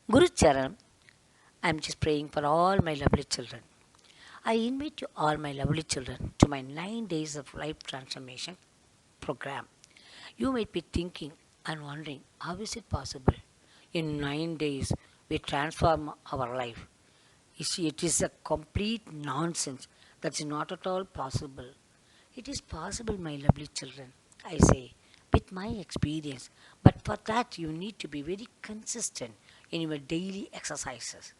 Guru Charan, I'm just praying for all my lovely children. I invite you all, my lovely children, to my 9 days of life transformation program. You might be thinking and wondering, how is it possible? In 9 days, we transform our life. You see, it is a complete nonsense. That's not at all possible. It is possible, my lovely children, I say, with my experience. But for that, you need to be very consistent in your daily exercises,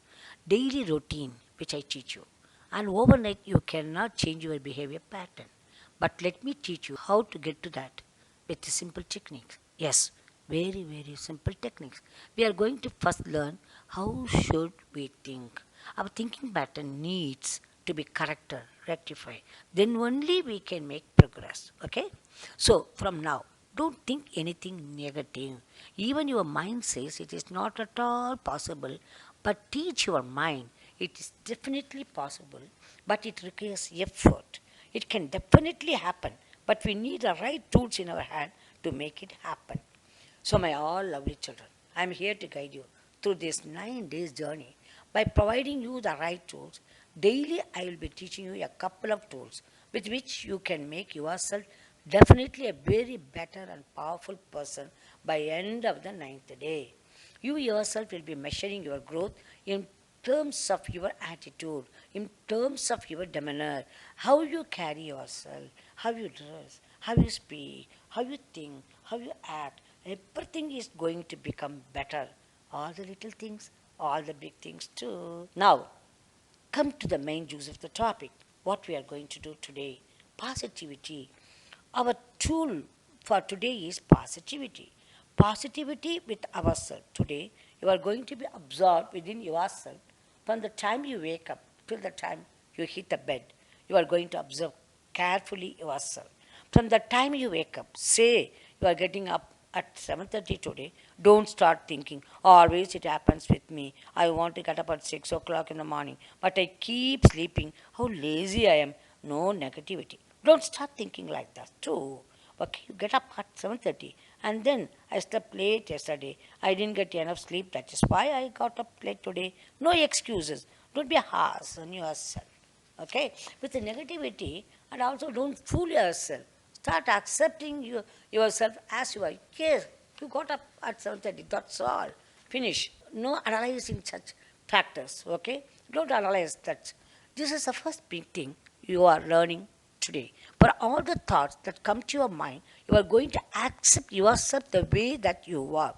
daily routine, which I teach you. And overnight, you cannot change your behavior pattern. But let me teach you how to get to that with the simple techniques. Yes, very, very simple techniques. We are going to first learn how should we think. Our thinking pattern needs to be corrected, rectified. Then only we can make progress. Okay? So from now, don't think anything negative. Even your mind says it is not at all possible, but teach your mind it is definitely possible, but it requires effort. It can definitely happen, but we need the right tools in our hand to make it happen. So, my all lovely children, I am here to guide you through this 9 days journey by providing you the right tools. Daily, I will be teaching you a couple of tools with which you can make yourself definitely a very better and powerful person by end of the ninth day. You yourself will be measuring your growth in terms of your attitude, in terms of your demeanor, how you carry yourself, how you dress, how you speak, how you think, how you act. Everything is going to become better. All the little things, all the big things too. Now, come to the main juice of the topic. What we are going to do today. Positivity. Our tool for today is positivity. Positivity with ourselves. Today, you are going to be absorbed within yourself from the time you wake up till the time you hit the bed. You are going to observe carefully yourself. From the time you wake up, say you are getting up at 7:30 today, don't start thinking, always it happens with me. I want to get up at 6 o'clock in the morning, but I keep sleeping. How lazy I am. No negativity. Don't start thinking like that too. Okay, you get up at 7:30 and then I slept late yesterday. I didn't get enough sleep. That is why I got up late today. No excuses. Don't be harsh on yourself. Okay? With the negativity, and also don't fool yourself. Start accepting yourself as you are. Yes, you got up at 7:30. That's all. Finish. No analyzing such factors. Okay? Don't analyze that. This is the first big thing you are learning today. For all the thoughts that come to your mind, you are going to accept yourself the way that you are.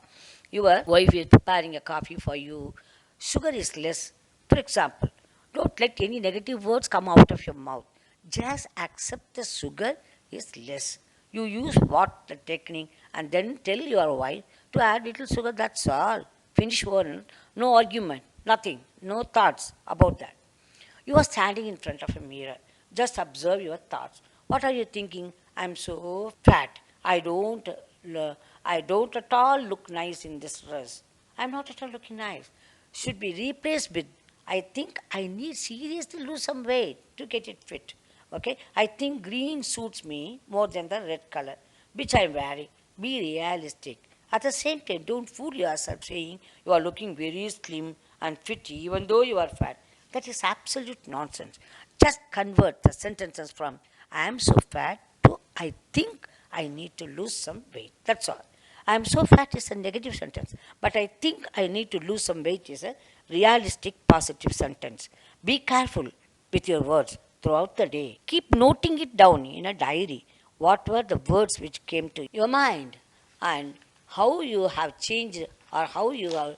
Your wife is preparing a coffee for you. Sugar is less. For example, don't let any negative words come out of your mouth. Just accept the sugar is less. You use what the technique and then tell your wife to add little sugar, that's all. Finish one. No argument, nothing, no thoughts about that. You are standing in front of a mirror. Just observe your thoughts. What are you thinking? I'm so fat. I don't at all look nice in this dress. I'm not at all looking nice. Should be replaced with I think I need seriously lose some weight to get it fit. Okay? I think green suits me more than the red color, which I'm wearing. Be realistic. At the same time, don't fool yourself saying you are looking very slim and fit even though you are fat. That is absolute nonsense. Just convert the sentences from I am so fat to I think I need to lose some weight. That's all. I am so fat is a negative sentence, but I think I need to lose some weight is a realistic positive sentence. Be careful with your words throughout the day. Keep noting it down in a diary. What were the words which came to your mind and how you have changed or how you have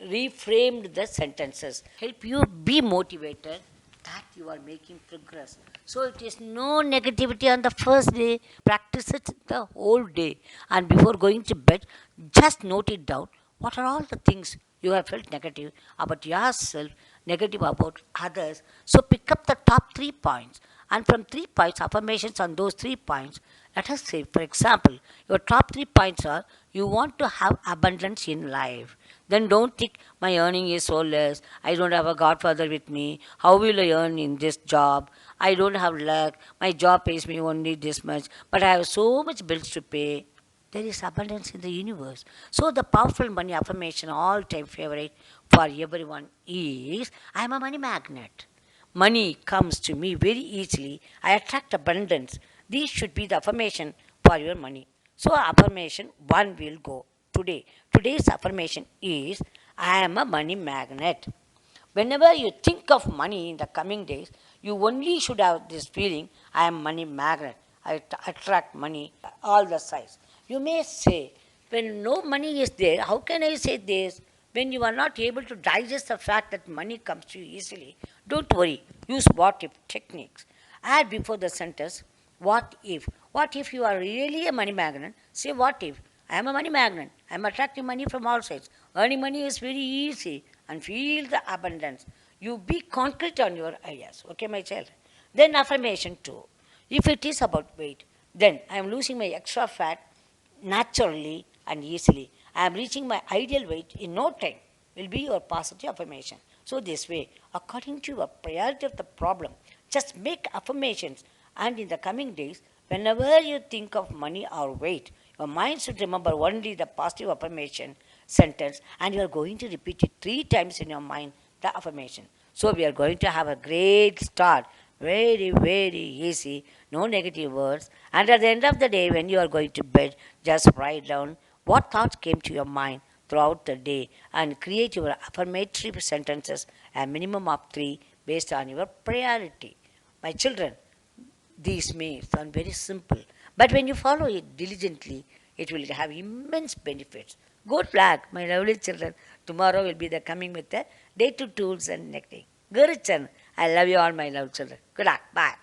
reframed the sentences help you be motivated that you are making progress. So it is no negativity on the first day. Practice it the whole day, and before going to bed, just note it down. What are all the things you have felt negative about yourself, negative about others? So pick up the top 3 points, and from 3 points, affirmations on those 3 points. Let us say, for example, your top 3 points are you want to have abundance in life. Then don't think my earning is so less. I don't have a godfather with me. How will I earn in this job? I don't have luck. My job pays me only this much, but I have so much bills to pay. there is abundance in the universe. So the powerful money affirmation, all-time favorite for everyone is, I am a money magnet. Money comes to me very easily. I attract abundance. These should be the affirmation for your money. So affirmation 1 will go today. Today's affirmation is, I am a money magnet. Whenever you think of money in the coming days, you only should have this feeling, I am money magnet. I attract money all the size. You may say, when no money is there, how can I say this? When you are not able to digest the fact that money comes to you easily, don't worry. Use what if techniques. Add before the sentence, what if? What if you are really a money magnet? Say, what if? I am a money magnet. I am attracting money from all sides. Earning money is very easy and feel the abundance. You be concrete on your ideas. Okay, my child? Then affirmation 2. If it is about weight, then I am losing my extra fat naturally and easily. I am reaching my ideal weight in no time will be your positive affirmation. So this way, according to your priority of the problem, just make affirmations and in the coming days, whenever you think of money or weight, your mind should remember only the positive affirmation sentence and you are going to repeat it 3 times in your mind, the affirmation. So we are going to have a great start. Very, very easy, no negative words. And at the end of the day, when you are going to bed, just write down what thoughts came to your mind throughout the day and create your affirmatory sentences, a minimum of 3 based on your priority. My children, these may sound very simple, but when you follow it diligently, it will have immense benefits. Good luck, my lovely children. Tomorrow will be the coming with the day to tools and nectar. Gurichan, I love you all, my love children. Good luck. Bye.